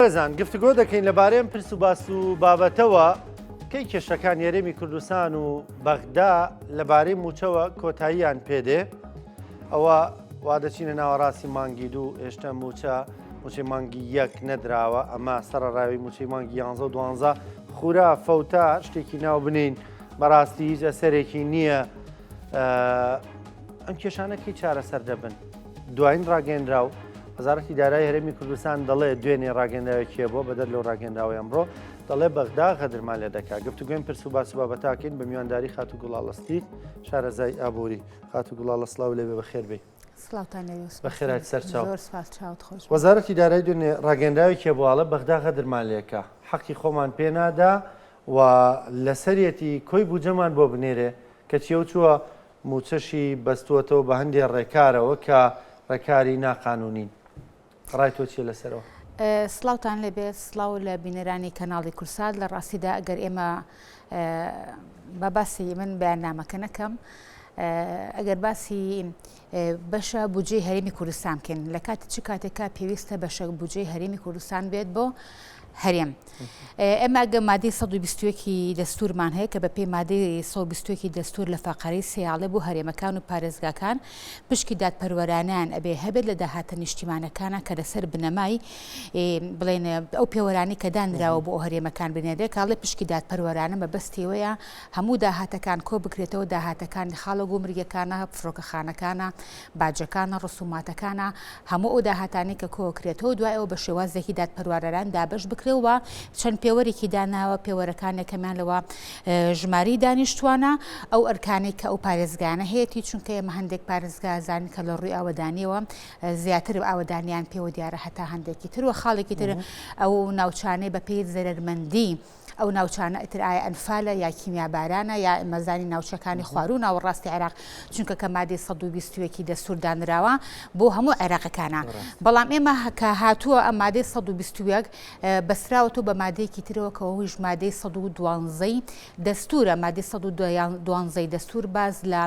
بەڕێزان گفتگۆ دەکەین لەبارەی پرس و باس و بابەتەوە کەی کێشەکان یاریمی کوردستان و بەغدا لەبارەی موچەوە کۆتاییان پێدێ ئەوە وا دەچینە ناوەڕاستی مانگی دوو هێشتا موچەی مانگی یەک نەدراوە ئەمە سەرڕاوی موچەی مانگی 11 و 12 خورا فەوتا شتێکی ناو بنین بەڕاستی هیچ ئەسەرێکی نییە ئەم کێشانەکەی چارەسەر دەبن دوایین ڕاگەیەنراو وەزارەتی دارایی هەرێمی کوردستان دەڵێ دوێنێ ڕاگەنداوێکیە بۆ بەدەر لەو ڕاگەنداوی ئەمڕۆ دەڵێ بەغدا غەدرمان لێ دەکات گفتوگوێن پرس و باس و بابەتاکەین بە میوانداری خاتو گوڵاڵەستی شارەزای ئابووری خاتو گوڵاڵە سڵاو لێبێ بەخێر بێ بەخێرات سەرچاو وەزارەتی دارایی دوێنێ ڕاگەنداوێکیە بۆڵە بەغدا غەدرمان لێکە حەقی خۆمان پێ نادا و لەسەرەتی کۆی بوجەمان بۆ بنێرێ کە چیە چووە موچەشی بەستووەتەوە بە هەندێک ڕێکارەوە کە ڕێکاری ناقانونین ڕای تۆ چیە لەسەرەوە؟ سڵاوتان لەبێ سڵاو لە بینەرانی کەناڵی کورسات لە ڕاستیدا ئەگەر ئێمە بە باسی من بەیاننامەکە نەکەم ئەگەر باسی بەشە بودجەی هەرێمی کوردستان بکەین لە کاتی چ کاتێکا پێویستە بەشە بودجەی هەرێمی کوردستان بێت بۆ هەرێم ئەمە ئەگە مادەی 121 دەستورمان هەیە کە بە پێی مادەی 121 دەستور لە فەقەرەی سێیاڵێ بۆ هەرێمەکان و پارێزگاکان پشکی دادپەروەرانیان ئەبێ هەبێت لە داهاتە نیشتیمانەکانە کە لەسەر بنەمای بڵێن ئەو پێوەرانی کە دانراوە بۆ هەرێمەکان بنێرێت کاڵێ پشکی دادپەروەرانە مەبەستیەوەیە هەموو داهاتەکان کۆ بکرێتەوە داهاتەکانی خاڵە گومریەکانە فڕۆکەخانەکانە باجەکانە ڕسوماتەکانە هەموو ئەو داهاتانی کە کۆکرێتەوە دوایەوە بە شێوازێکی دادپەروەران دابش بکرێەوە چەند پێوەرێکی داناوە پێوەرەکانێکەمان لەوە ژماری دانیشتوانە ئەو ئەرکانێک کە ئەو پارێزگانە هەیەی چونکە ئێمە هەندێک پارێزگا زانین کە لە ڕووی ئاوەدانیەوە زیاتر ئاوەدانیان پێوە دیارە هەتا هەندێکی تر و خاڵێکی تر ئەو ناوچانەی بە پێی زەرمەندی ئەو ناوچانە ئیتر ئایا ئەنفالە یا کیمیابارانە یا مەزانی ناوچەکانی خواروون ناوەڕاستی عێراق چونکە کە مادەی 121 دەستور دانراوە بۆ هەموو عێراقەکانە بەڵام ئێمە کە هاتووە ئەم مادەی 121 بەسراوەتەوە بە مادەیەکی ترەوە کە هۆیش مادەی 112 دەستورە مادەی 112 دەستور باز لە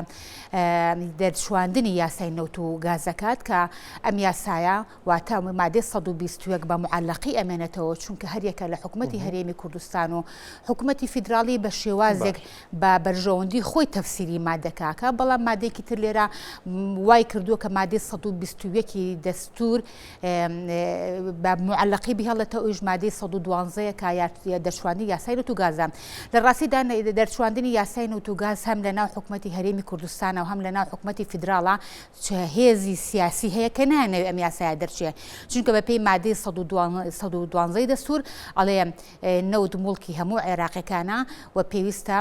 دەرچواندنی یاسای نەوت و گازەکات کە ئەم یاسایە واتە مادەی 121 بە معەلەقی ئەمێنێتەوە چونکە هەریەکە لە حکوومەتی هەرێمی کوردستان و حکوومەتی فیدراڵی بە شێوازێک بە بەرژەوەندی خۆی تەفسیری مادەکاکە بەڵام مادەیەکی تر لێرە وای کردووە کە مادەی 121 دەستور بە معەلەقی بهێڵێتەوە ئەویش مادەی 112 کە دەرچواندنی یاسای نەوت و گازە لە ڕاستیدا دەرچواندنی یاسای نەوت و گاز هەم لەناو حکوومەتی هەرێمی کوردستانە و هەم لەناو حکوومەتی فیدراڵە هێزی سیاسی هەیە کە نانەوێت ئەم یاسایە دەرچێت چونکە بە پێی مادەی 112 دەستور ئەڵێ نەوت موڵکی هەموو عێراقیەکانە و پێویستە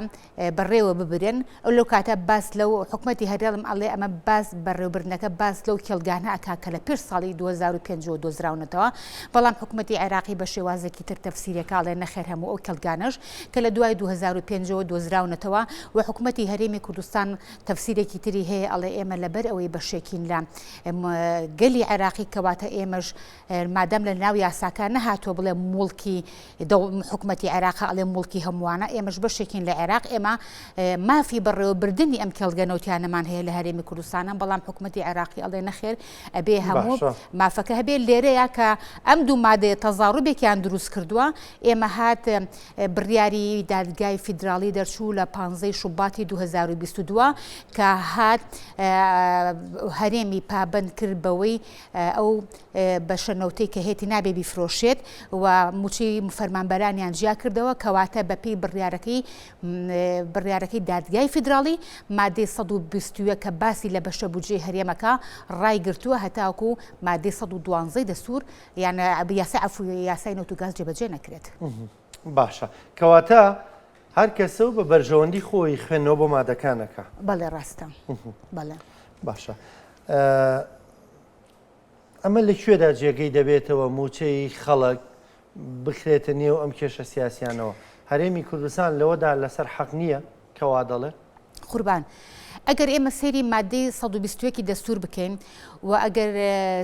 بەڕێوە ببرن ئەو لەو کاتە باس لەو حکوومەتی هەرێڵم ئەڵێ ئەمە باس بەڕێوەبردنەکە باس لەو کێڵگانە ئەکا کە لە پێش ساڵی 2005 دۆزراونەتەوە بەڵام حکوومەتی عێراقی بە شێوازێکی تر تەفسیرەکە ئەڵێ نەخێر هەموو ئەو کێڵگانەش کە لە دوای 2005 دۆزراونەتەوە و حکوومەتی هەرێمی کوردستان تەفسیرێکی تری هەیە ئەڵێ ئێمە لەبەر ئەوەی بەشێکین لە گەلی عێراقی کەواتە ئێمەش مادەم لە ناو یاساکە نەهاتووە بڵێ موڵکی حکوومەتی عێراق ئەڵێ موڵکی هەمووانە ئێمەش بەشێکین لە عێراق ئێمە مافی بەڕێوەبردننی ئەم کێڵگەنەوتیانەمان هەیە لە هەرێمی کوردستانە بەڵام حکوومەتی عێراقی ئەڵێ نەخێر ئەبێ هەموو مافەکە هەبێ لێرەیە کە ئەم دوو مادەیە تەزاڕوبێکیان دروست کردووە ئێمە هات بڕیاری دادگای فیدراڵی دەرچوو لە 15 شوباتی 2022 کە هات هەرێمی پابند کرد بەوەی ئەو بەشەنەوتەی کە هێتی نابێ بیفرۆشێت و موچەی فەرمانبەرانیان جیا کردەوە کەواتە بەپێی بڕیارەکەی دادگای فیدراڵی مادەی 121 کە باسی لە بەشە بودجەی هەرێمەکە ڕایگرتووە هەتاکو مادەی 112 دەستور یانە یاسای نەوت و گاز جێبەجێ نەکرێت باشە کەواتە هەر کەسە و بە بەرژەوەندی خۆی خوێندنەوە بۆ مادەکانەکە بەڵێ ڕاستە بەڵێ باشە ئەمە لەکوێدا جێگەی دەبێتەوە موچەی خەڵک بخرێتە نێو ئەم کێشە سیاسیانەوە هەرێمی کوردستان لەوەدا لەسەر حەق نییە کەوا دەڵێ قوربان ئەگەر ئێمە سەیری مادەی 121 دەستور بکەین و ئەگەر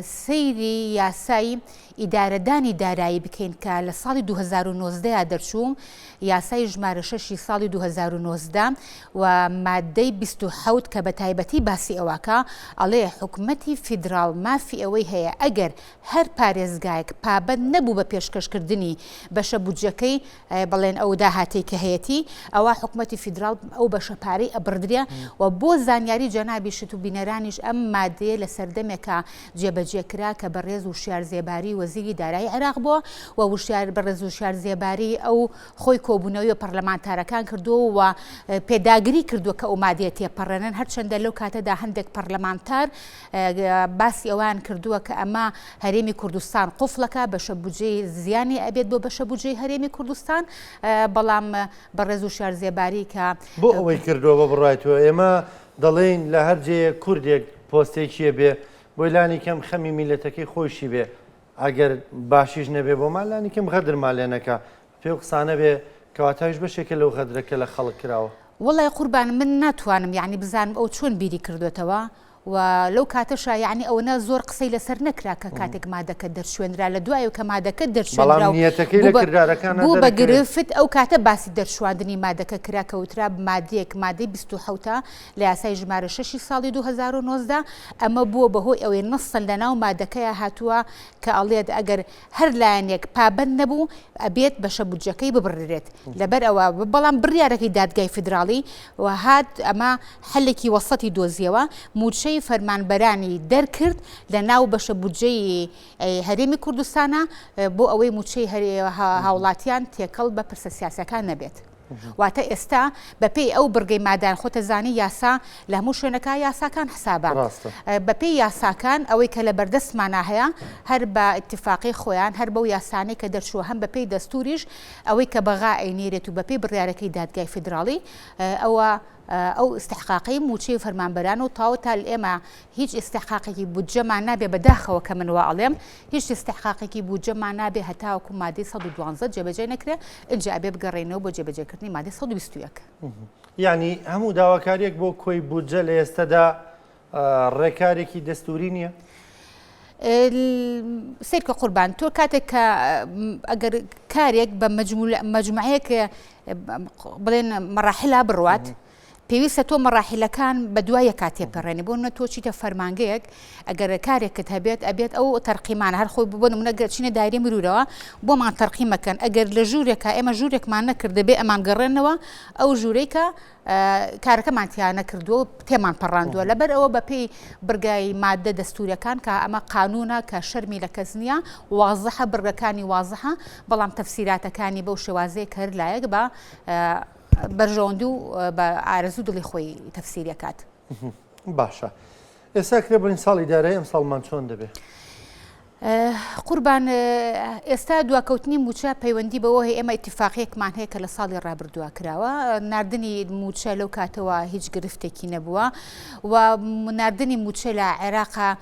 سەیری یاسایی ئیدارەدانی دارایی بکەین کە لە ساڵی 2019 دەرچوو یاسای ژمارە 6 ساڵی 2019 و مادەی 27 کە بە تایبەتی باسی ئەوەکە ئەڵێ حکوومەتی فیدراڵ مافی ئەوەی هەیە ئەگەر هەر پارێزگایەک پابەت نەبوو بە پێشکەشکردنی بەشە بودجەکەی بڵێن ئەو داهاتی کە هەیەی ئەوە حکوومەتی فیدراڵ ئەو بەشە پارەی ئەبردرێ و بۆ زانیاری جەنابی شت و بینەرانیش ئەم مادەیە لە سەردەمێکە جێبەجێکرا کە بەڕێز و شیار زێباری وەزیری دارایی عێراق بووە و بەڕێز و شیار زێباری ئەو خۆی کۆبوونەوەی پەرلەمانتارەکان کردووە و پێداگری کردووە کە ئەو مادەیە تێپەڕێنن هەرچەندە لەو کاتەدا هەندێک پەرلەمانتار باسی ئەوان کردووە کە ئەمە هەرێمی کوردستان قوفڵەکە بەشە بودجەی زیانی ئەبێت بۆ بەشە بودجەی هەرێمی کوردستان بەڵام بەڕێز و شیار زێباری کە بۆ ئەوەی کردووە بە بڕایەوە ئێمە دەڵێن لە هەرجێ کوردێک پۆستێکیە بێ بۆی لانی کەم خەمی میلەتەکەی خۆشی بێ ئەگەر باشیش نەبێ بۆ مالانی کەم غەدر مالێنەکە پێ قسانە بێ کەواتایش بەشێکە لەو غەدرەکە لە خەڵک کراوە. وڵای قوربان من ناتوانم یعنی بزانم ئەو چۆن بیری کردوێتەوە و لەو کاتەشا یعنی ئەوەنە زۆر قسەی لەسەر نەکرا کە کاتێک مادەکە دەرچوێنرا لە دوایە کە مادەکە دەرچوێنرا بوو بە گرفت ئەو کاتە باسی دەرچواندنی مادەکە کرا کەوترا مادەیەک مادەی 27 لە یاسای ژمارە 6 ساڵی 2019 ئەمە بووە بەهۆی ئەوەی نەسەن لەناو مادەکەیە هاتووە کە ئەڵێت ئەگەر هەر لایەنێک پابەت نەبوو ئەبێت بەشە بودجەکەی ببڕێت لەبەر ئەوە بەڵام بڕیارەکەی دادگای فیدراڵی و هات ئەمە حلێکی وەسەتی دۆزیەوە موچەی فەرمانبەرانی دەرکرد لە ناو بەشە بودجەی هەرێمی کوردستانە بۆ ئەوەی موچەی هاوڵاتیان تێکەڵ بە پرسە سیاسەکان نەبێت. واتە ئێستا بەپێی ئەو بڕگەی مادان خۆتەزانی یاسا لە هەموو شوێنەکە یاساکان حسابان بەپێی یاساکان ئەوەی کە لە بەردەستمانە هەیە هەر بە ئیتفاقی خۆیان هەر بەو یاسانەی کە دەرچووە هەم بەپێی دەستوریش ئەوەی کە بەغا ئەینێرێت و بەپێی بڕیارەکەی دادگای فیدراڵی ئەوە ئەو استحقاقی موچەی فەرمانبەران و تاو تا ئێمە هیچ استحقاقێکی بودجەمان نابێ بەداخەوە کە من وا ئەڵێم هیچ استحقاقێکی بودجەمان نابێ هەتاوەکو مادەی 112 جێبەجێ نەکرێ اینجا ئەبێ بگەڕێنەوە بۆ جێبەجێکردنی مادەی 121. یعنی هەموو داواکاریەک بۆ کۆی بودجە لە ئێستادا ڕێکارێکی دەستوری نییە؟ سیرکە قوربان تۆ کاتێک کە ئەگەر کارێک بە مەجموعەیەک بڵێن مەراحیلا بڕوات پێویستە تۆ مەراحیلەکان بە دوایە کاتێپەڕێنی بۆ نە تۆ چیتە فەرمانگەیەک ئەگەر کارێکت هەبێت ئەبێت ئەو تەرقیمان هەر خۆی ببن و نەگەر چینە دایری مرورەوە بۆمان تەرقیمەکەن ئەگەر لە ژوورێکە ئێمە ژوورێکمان نەکردە بێ ئەمان گەڕێنەوە ئەو ژوورێکە کارەکەمان نەکردووە تێمان پەڕاندووە لەبەر ئەوە بەپێی بڕگای مادە دەستوریەکان کە ئەمە قانونە کە شەرمی لە کەس نییە وازەحە بڕگەکانی وازەحە بەڵام تەفسیراتەکانی بەو شێوازەیە کە لایەک بە بەرژەوەندی و بە ئارەزوو دڵی خۆی تەفسیریەکات. باشە ئێستا کرێ بڵین ساڵی دارایی ئەم ساڵمان چۆن دەبێت؟ قوربان ئێستا دواکەوتنی موچە پەیوەندی بەوە هەیە ئێمە ئیتفاقیەکمان هەیە کە لە ساڵی ڕابردووە کراوە ناردنی موچە لەو کاتەوە هیچ گرفتێکی نەبووە و ناردنی موچە لە عێراقا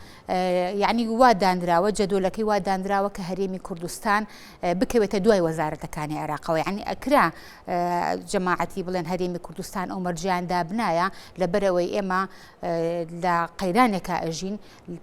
یعنی وا دانراوە جەدۆلەکەی وا دانراوە کە هەرێمی کوردستان بکەوێتە دوای وەزارەتەکانی عێراقەوە یعنی ئەکرا جەماعەتی بڵێن هەرێمی کوردستان ئەو مەرجیاندا بنایە لەبەرەوەی ئێمە لە قەیرانێکە ئەژین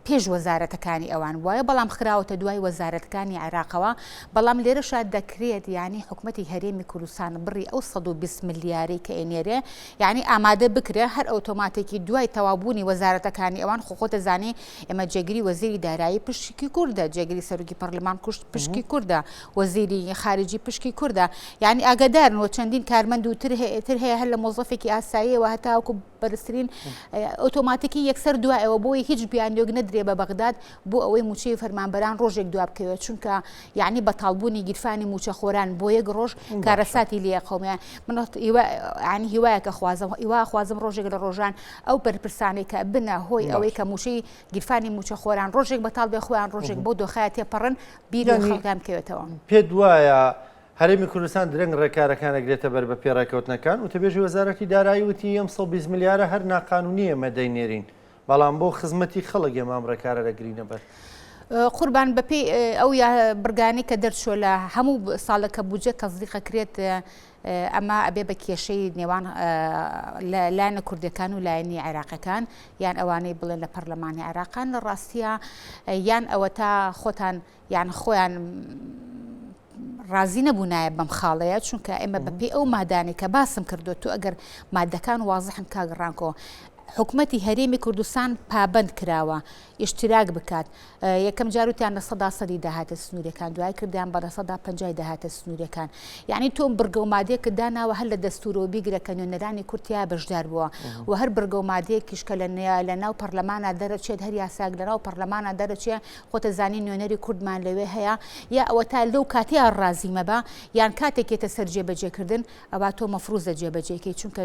پێش وەزارەتەکانی ئەوان وایە بەڵام خراوەتە دوای وەزارەتەکانی عێراقەوە بەڵام لێرەشا دەکرێت یعنی حکوومەتی هەرێمی کوردستان بڕی ئەو 120 ملیاری کە ئێنێرێ یعنی ئامادە بکرێ هەر ئۆتۆماتێکی دوای تەوابوونی وەزارەتەکانی ئەوان خۆخۆتە زانێ ئێمە جێگیری وەزیری دارایی پشکی کووردە جێگیری سەرۆکی پەرلەمان پشکی کووردە وەزیری خارجی پشکی کووردە یعنی ئاگادارنەوە چەندین کارمەند و تر هەیە هەر لە مۆزەفێکی ئاساییەوە هەتاوەکو بەرزترین ئۆتۆماتیکی یەکسەر دوایەوە بۆی هیچ بیانیۆک نەدرێ بە بەغداد بۆ ئەوەی موچەی فەرمانبەران ڕۆژێک دواب بکەوێت چونکە یعنی بەتاڵبوونی گیرفانی موچەخۆران بۆ یەک ڕۆژ کارەساتی لێ قەومیان من ینی هیوایە کە خوازم ڕۆژێک لە ڕۆژان ئەو بەرپرسانەی کە بنە هۆی ئەوەی کە موچەی گیرفانی موچەخۆران ڕۆژێک بەتاڵ بێ خۆیان ڕۆژێک بۆ دۆخایە تێپەڕن بیرە خەڵکان بکەوێتەوە. پێ وایە هەرێمی کوردستان درەنگ ڕێکارەکان ئەگرێتە بەر بە پێڕاکەوتنەکان و تەبێژی وەزارەتی دارایی وتی ئەم 120 ملیارە هەر ناقانونیە مەدەینێرین بەڵام بۆ خزمەتی خەڵک ئێمە ئەم ڕێکارە دەگرینە بەر. قوربان بەپێی ئەو یا بڕگانی کە دەرچۆ لە هەموو ساڵەکە بودجە تەزدیقە کرێت ئەمە ئەبێ بە کێشەی نێوان لایەنە کوردەکان و لایەنی عێراقەکان یان ئەوانەی بڵێن لە پەرلەمانی عێراقان لە ڕاستیە یان ئەوە تا خۆتان یان خۆیان ڕازی نەبوونایە بەم خاڵەیە چونکە ئێمە بەپێی ئەو مادانێک کە باسم کردو تو ئەگەر مادەکان وازحن کاگەڕانکۆ حکومەتی هەرێمی کوردستان پابند کراوە ئیشتراک بکات یەکەم جاروتیان لە 100% داهاتە سنوورەکان دوای کردیان بە 150 داهاتە سنوورەکان یعنی تۆم بڕگە و مادەیەکە داناوە هەر لە دەستورەوە بیگرە کە نوێنەرانی کورتیا بەشدار بووە و هەر بڕگە و مادەیەکیش کە لە ناو پەرلەمانە دەرەچێت هەر یاساک لە ناو پەرلەمانە دەرەچێت خۆتە زانی نوێنەری کوردمان لەوێ هەیە یا ئەوە تا لەو کاتەیە ڕازی مەبە یان کاتێکێتە سەر جێبەجێکردن ئەوا تۆ مەفروزە جێبەجێکەی چونکە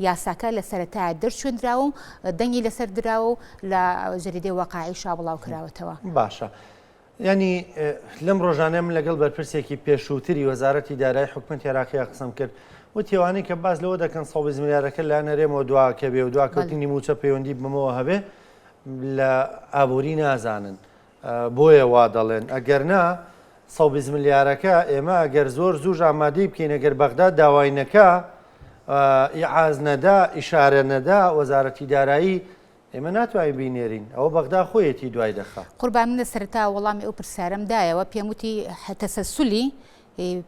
یاساکە لە سەرەتایە دەرچوێنراوە دەنگی لەسەر دراوە و لە جەریدەی وەقاعی شابڵاو کراوەتەوە. باشە ینی لەم ڕۆژانە من لەگەڵ بەرپرسێکی پێشووتری وەزارەتی دارایی حکومەتی عێراقیە قسەم کرد وتیوانی کە باز لەوە دەکەن 120 میلیارەکە لا نەرێمەوە دواکە بێ و دواکەوتنی موچە پەیوەندی بمەوە هەبێ لە ئابووری نازانن بۆیە وا دەڵێن ئەگەر نا 120 میلیارەکە ئێمە ئەگەر زۆر زوو ئامادەی بکەین ئەگەر بەغدا داوای نەکا ئیعاز نەدا ئیشارە نەدا وەزارەتی دارایی ئێمە ناتوانین بینێرین ئەوە بەغدا خۆیەتی دوای دەخا. قوربان منە سەرەتا وەڵامی ئەو پرسیارەمدایەوە پێم وتی تەسەسولی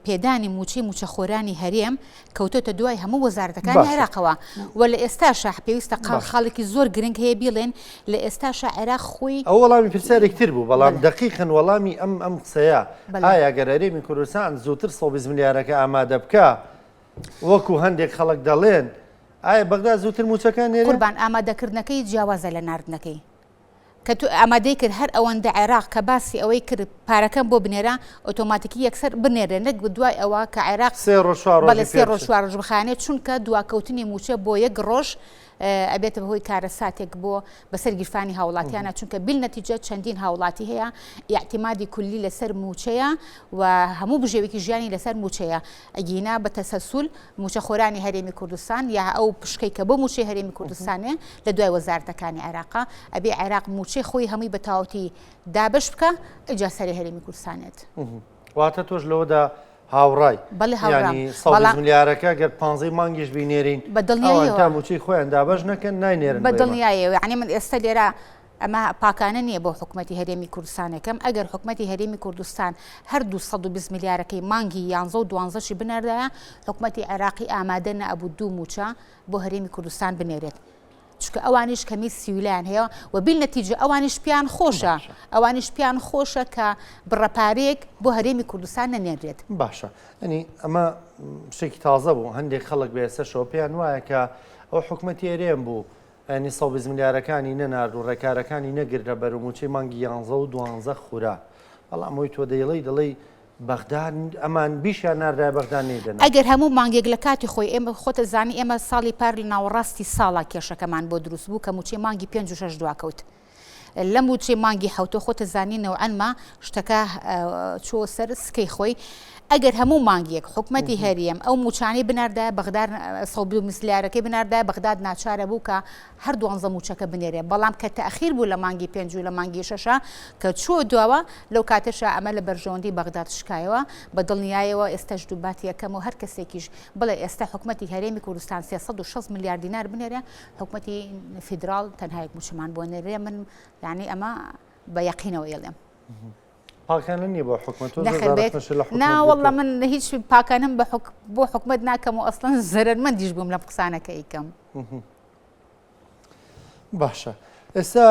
پێدانی موچە خۆرانی هەرێم کەوتۆتە دوای هەموو وەزارەتەکانی عێراقەوە و لە ئێستاشە پێویستە خاڵێکی زۆر گرنگ هەیە بیڵێن لە ئێستاشە عێراق خۆی ئەو وەڵامی پرسیارێکتر بوو بەڵام دقیقن وەڵامی ئەم قسەیە ئایا گەر هەرێمی کوردستان زووتر 120 میلیارەکە ئامادە بکە وەکو هەندێک خەڵک دەڵێن ئایا بەغدا زووتر موچەکان نێرێ؟ قوربان ئامادەکردنەکەی جیاوازە لە ناردنەکەی کە تو ئامادەی کرد هەر ئەوەندە عێراق کە باسی ئەوەی کرد پارەکەم بۆ بنێرە ئۆتۆماتیکی یەکسەر بنێرێ نەک دوای ئەوە کە عێراق سێ ڕۆژ ڕۆژ بخانێت چونکە دواکەوتنی موچە بۆ یەک ڕۆژ ئەبێتە بەهۆی کارە ساتێک بۆ بەسەر گیرفانی هاوڵاتیانە چونکە بیل نەتیجە چەندین هاوڵاتی هەیە ئیعتیمادی کولی لەسەر موچەیە و هەموو بژێوێکی ژیانی لەسەر موچەیە ئەگینا بە تەسەسول موچە خۆرانی هەرێمی کوردستان یا ئەو پشکەی کە بۆ موچەی هەرێمی کوردستانێ لە دوای وەزارەتەکانی عێراقا ئەبێ عێراق موچەی خۆی هەمووی بە تاوەتی دابش بکە ئەجا سەری هەرێمی کوردستانێت. واتە تۆش لەوەدا هاوڕای ینی 120 میلیارەکە گەر 15 مانگیش بینێرین تا موچەی خۆیان دابش نەکەن ناینێرن بە دڵنیایەوە یعنی من ئێستا لێرە ئەمە پاکانە نییە بۆ حکومەتی هەرێمی کوردستانەکەم ئەگەر حکومەتی هەرێمی کوردستان هەردوو 120 میلیارەکەی مانگی 11 و 12 بنەردایە حکومەتی عێراقی ئامادە نەبوو دوو موچە بۆ هەرێمی کوردستان بنێرێت چکە ئەوانیش کەمی سیویلان هەیە و بیل نەتیجە ئەوانیش پیان خۆشە ئەوانیش پیان خۆشە کە بڕەپارێک بۆ هەرێمی کوردستان نەنێرێت. باشە ئەنی ئەمە شتێکی تازە بوو هەندێک خەڵک بێسەرشەوە پێیان وایە کە ئەو حکومەتی هەرێم بوو ئەنی 120 میلیارەکانی نەنارد و ڕێکارەکانی نەگرە بەرەموچەی مانگی 11 و 12 خورا بەڵام ئەوی تۆ دەیڵی بەغدان ئەمان بیشیان ناردای بەغدان نێدەن ئەگەر هەموو مانگێک لە کاتی خۆی ئێمە خۆتە زانی ئێمە ساڵی پار لە ناوەڕاستی ساڵا کێشەکەمان بۆ دروست بوو کە موچەی مانگی 5 و 6 دواکەوت لە موچەی مانگی حوتۆ خۆتە زانینەوە ئەنما شتەکە چۆ سەر سکەی خۆی ئەگەر هەموو مانگیەک حکومەتی هەرێم ئەو موچانەی بناردای بەغداد 120 میلیارەکەی بناردای بەغداد ناچارە بوو کە هەر 12 موچەکە بنێرێ بەڵام کە تەخیر بوو لە مانگی 5 و لە مانگی 6 کە چوە دواوە لەو کاتەشە ئەمە لە بەرژەوەندی بەغداد شکایەوە بە دڵنیایەوە ئێستاش دووباتی یەکەم و هەر کەسێکیش بڵێ ئێستا حکومەتی هەرێمی کوردستان 360 میلیارد دینار بنێرێ حکومەتی فیدرال تەنها یەک موچەمان بۆ نێرێ من یعنی ئەمە بە یەقینەوە یەڵێم. پاکانە نیە بۆ حکومەت ناوەڵە من هیچ پاکانم بۆ حکومەت ناکەم و ئەسڵەن زەرمەندیش بووم لە قسانەکە ئیکەم. باشە ئێستا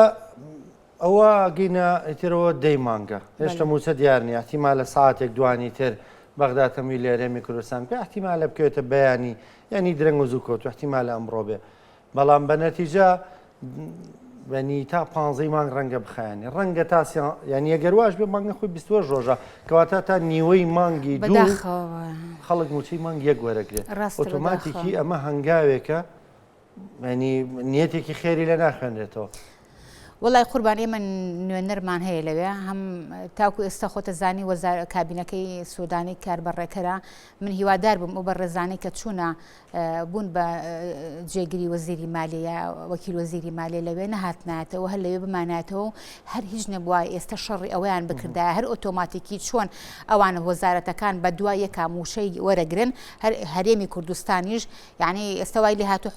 ئەوە گەینە ئیترەوە دەی مانگە هێشتا موچە دیار نیە احتیمال لە ساعتێک دوانی تر بەغداد تەمویل لە هەرێمی کوردستان پێ احتیمالە بکەوێتە بەیانی یعنی درەنگ و زوو کەوت احتیمالە ئەمڕۆ بێ بەڵام بە نەتیجە بەنی تا 15 مانگ ڕەنگە بخایانی ڕەنگە تا یعنی ئەگەر واش بێ مانگە خۆی 20 ڕۆژە کەواتە تا نیوەی مانگی دوو خەڵک موچەی مانگ یەک وەرەگرێت ئۆتۆماتیکی ئەمە هەنگاوێکە ینی نیەتێکی خێری لە ناخوێنرێتەوە. وڵای قوربان ئێمە نوێنەرمان هەیە لەوێ هەم تاکو ئێستا خۆتە زانی وەزار کابینەکەی سوودانی کاربەڕێکەرە من هیوادار بم ئەو بەڕێزانەی کە چوونە بوون بە جێگیری وەزیری مالیە وەکیل وەزیری مالیە لەوێ نەهاتنایەتەوە هەر لەوێ بمانایەتەوە هەر هیچ نەبووە ئێستا شەڕی ئەوەیان بکردایە هەر ئۆتۆماتیکی چۆن ئەوانە وەزارەتەکان بە دوای یەکا موشەی وەرەگرن هەرێمی کوردستانیش یعنی ئێستا وای لێ هاتوو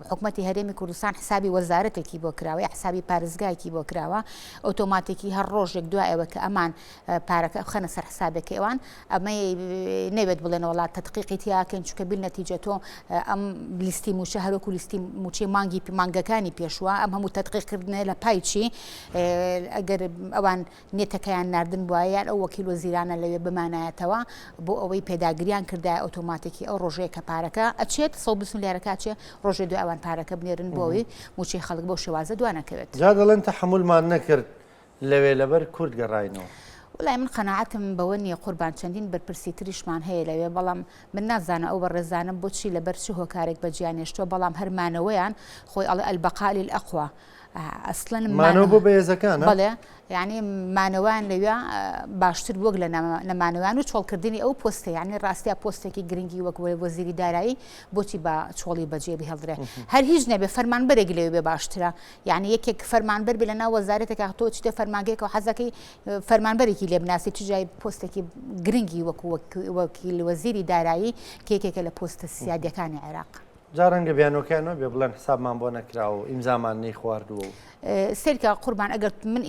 حکومەتی هەرێمی کوردستان حسابی وەزارەتێکی بۆ کراوە حسابی پارێزگایەکی بۆ کراوە ئۆتۆماتیکی هەر ڕۆژێک دوایەوە کە ئەمان پارەکە خەنە سەر حسابێکی ئەوان ئەمە نەوێت بڵێن وڵات تەدقیقی تیاکەن چونکە بیل نەتیجە تۆ ئەم لیستی موچە هەروەکو لیستی موچەی مانگەکانی پێشوە ئەم هەموو تەدقیقکردنە لە پایچی ئەگەر ئەوان نێتەکەیان ناردن وایە ئەو وەکیل وەزیرانە لەوێ بمانایەتەوە بۆ ئەوەی پێداگریان کردای ئۆتۆماتیکی ئەو ڕۆژەیە کە پارەکە ئەچێت 120 میلیارەکە چێ ڕۆژێ دوای ئەوان پارەکە بنێرن بۆ ئەوەی موچەی خەڵک بۆ شێوازە دوانەکەوێت جا دەڵێن تەحموڵمان نەکرد لەوێ لەبەر کورد گەڕاینەوە وڵای من قەناعەتم بەوە نییە قوربان چەندین بەرپرسی تریشمان هەیە لەوێ بەڵام من نازانە ئەو بەڕێزانم بۆچی لەبەر چی هۆکارێک بەجیانێشتووە بەڵام هەرمانەوەیان خۆی ئەڵێ ئەلبەقا للئەقوا ئەسڵەن مانەوە بۆ بەهێزەکانە بەڵێ یعنی مانەوەیان لەوێ باشتر وەک لە نەمانەوەیان و چۆڵکردنی ئەو پۆستە یعنی ڕاستیا پۆستێکی گرنگی وەک وەزیری دارایی بۆچی بە چۆڵی بەجێبی هەڵدرێ هەر هیچ نەبێ فەرمانبەرێک لەوێ بێ باشترە یعنی یەکێک فەرمانبەر بێ لەناو وەزارەتێکا تۆ چیتە فەرمانگەیەک و حەزەکەی فەرمانبەرێکی لێ بناسی چجای پۆستێکی گرنگی وەکیل وەزیری دارایی کێکێکە لە پۆستە سیادیەکانی عێراق جارەنگە بیانۆکیانەوە بێ بڵێن حسابمان بۆ نەکراوە و ئیمزامان نەی خواردووە سێرکە قوربان ئەگەر من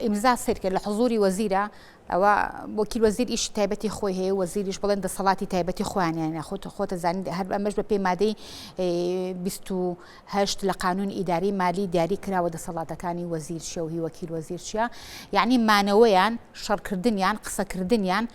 ئیمزا سێرکە لە حزوری وەزیرە ئەوە وەکیل وەزیر ئیشی تایبەتی خۆی هەیە وەزیریش بڵێن دەسەڵاتی تایبەتی خۆیانیانە خۆتە زانین هەر ئەمەش بە پێی مادەی 28 لە قانون ئیداری مالی دیاری کراوە دەسەڵاتەکانی وەزیر شەوهی وەکیل وەزیر چیە یعنی مانەوەیان شەڕکردنیان قسەکردنیان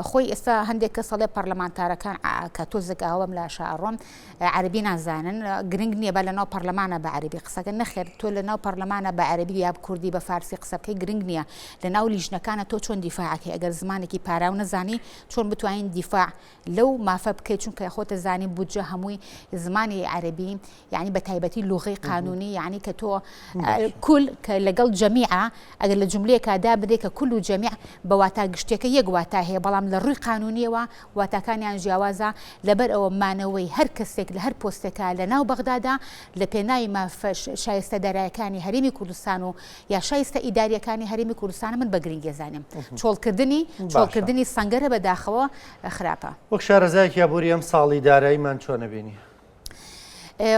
خۆی ئێستا هەندێک کەس سەڵێ پەرلەمانتارەکان کە تۆزێک ئەوەم لە شەعڕۆم عەربی نازانن گرنگ نییە بە لەناو پەرلەمانە بە عەربی قسەکە نەخێر تۆ لەناو پەرلەمانە بە عەربی یا کوردی بە فارسی قسە بکەی گرنگ نییە لەناو لیژنەکانە تۆ چۆن دیفاعەکەی ئەگەر زمانێکی پاراو نەزانی چۆن بتوانین دیفاع لەو مافە بکەیت چونکە خۆتە زانی بودجە هەمووی زمانی عەربی یعنی بە تایبەتی لوغەی قانونی یعنی کە تۆ کول کە لەگەڵ جەمیعە ئەگەر لە جملەیەکە دابدێ کە کول و جەمیع بە واتە گشتێکە یەک واتە هەیە بەڵام لە ڕووی قانونیەوە واتاکانیان جیاوازە لەبەر ئەوە مانەوەی هەر کەسێک لە هەر پۆستێکە لە ناو بەغدادا لە پێناوی مافە شایستە دارایەکانی هەرێمی کوردستان و یا شایستە ئیداریەکانی هەرێمی کوردستان من بە گرنگی زانم چۆڵکردنی سەنگەرە بەداخەوە خراپە وەک شارەزایەکی یابووری ئەم ساڵی داراییمان چۆن نەبینی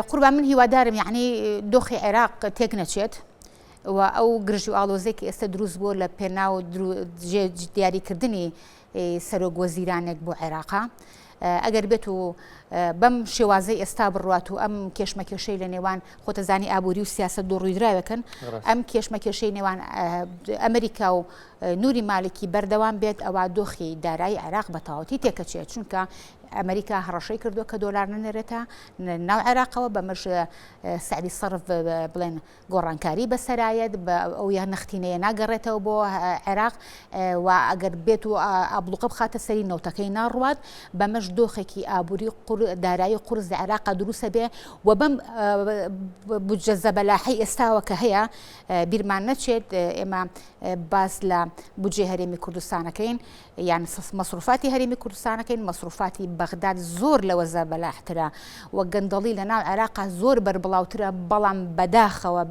قوربان من هیوادارم یعنی دۆخی عێراق تێک نەچێت و ئەو گرژ و ئاڵۆزێکی ئێستا دروست بووە لە پێناو دیاریکردنی سەرۆک وەزیرانێک بۆ عێراقا ئەگەر بێت و بەم شێوازەی ئێستا بڕوات و ئەم کێشمەکێشەی لە نێوان خۆتەزانی ئابووری و سیاسەت دۆ ڕوویدراوەکەن ئەم کێشمەکێشەی نێوان ئەمریکا و نوری مالکی بەردەوام بێت ئەوە دۆخی دارایی عێراق بە تەواوەتی تێکەچێت چونکە ئەمریکا هەڕەشەی کردو کە دۆلار نەنێرێتە ناو عێراقەوە بەمەش سعری سەرف بڵێن گۆڕانکاری بەسەرایەت بە ئەو یا نەختینەیە ناگەڕێتەوە بۆ عێراق و ئەگەر بێت و ئابلوقە بخاتە سەری نەوتەکەی ناڕوات بەمەش دۆخێکی ئابووری دارایی قورس لە عێراقا دروستە بێ و بەم بودجە زەبەلاحی ئێستاوە کە هەیە بیرمان نەچێت ئێمە باس لە بودجێ هەرێمی کوردستانەکەین یان مەسروفاتی هەرێمی کوردستانەکەین مەسروفاتی بەغداد زۆر لەوە زەبەلاحترە و گەندەڵی لە ناو عێراقا زۆر بەربڵاوترە بەڵام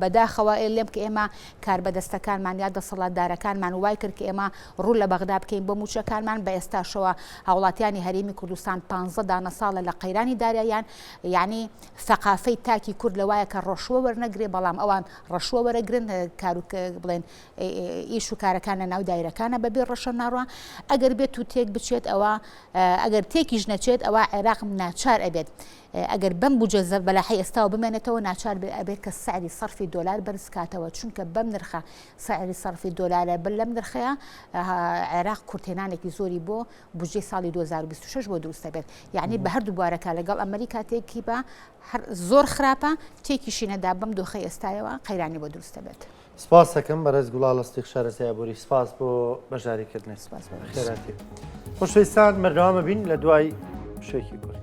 بەداخەوە لێم کە ئێمە کاربەدەستەکانمان یا دەسەڵاتدارەکانمان وای کرد کە ئێمە ڕوو لە بەغدا بکەین بۆ موچەکانمان بە ئێستاشەوە هاوڵاتیانی هەرێمی کوردستان 15 دانە ساڵە لە قەیرانی داراییان یعنی ثەقافەی تاکی کورد لەوایە کە ڕەشوە وەرنەگرێ بەڵام ئەوان ڕەشوە وەرەگرن بڵێن ئیش و کارەکان لە ناو دایرەکانە بەبێ ڕەشە ناڕوە ئەگەر بێت و تێک بچێت ئەوە ئەگەر تێکیش نەچێت ئەوە عێراق ناچار ئەبێت ئەگەر بەم بودجە زەبەلاحی ئێستاوە بمێنێتەوە ناچار ئەبێت کە سعری سەرفی دۆلار بەرزکاتەوە چونکە بەم نرخە سعری سەرفی دۆلارە بل لەم نرخەیە عێراق کورتێنانێکی زۆری بۆ بودجەی ساڵی 2026 بۆ دروستە بێت یعنی بە هەردوو بوارەکە لەگەڵ ئەمریکا تێکی بە زۆر خراپە تێکیشی نەدا بەم دۆخەی ئێستایەوە قەیرانی بۆ دروستە بێت سپاس دەکەم بەڕێز گوڵاڵ ئەستیق شارەزای یابووری سپاس بۆ بەشداریکردنی خێراتی خۆشەویستان مەردەوامە بین لە دوای شێکی کورد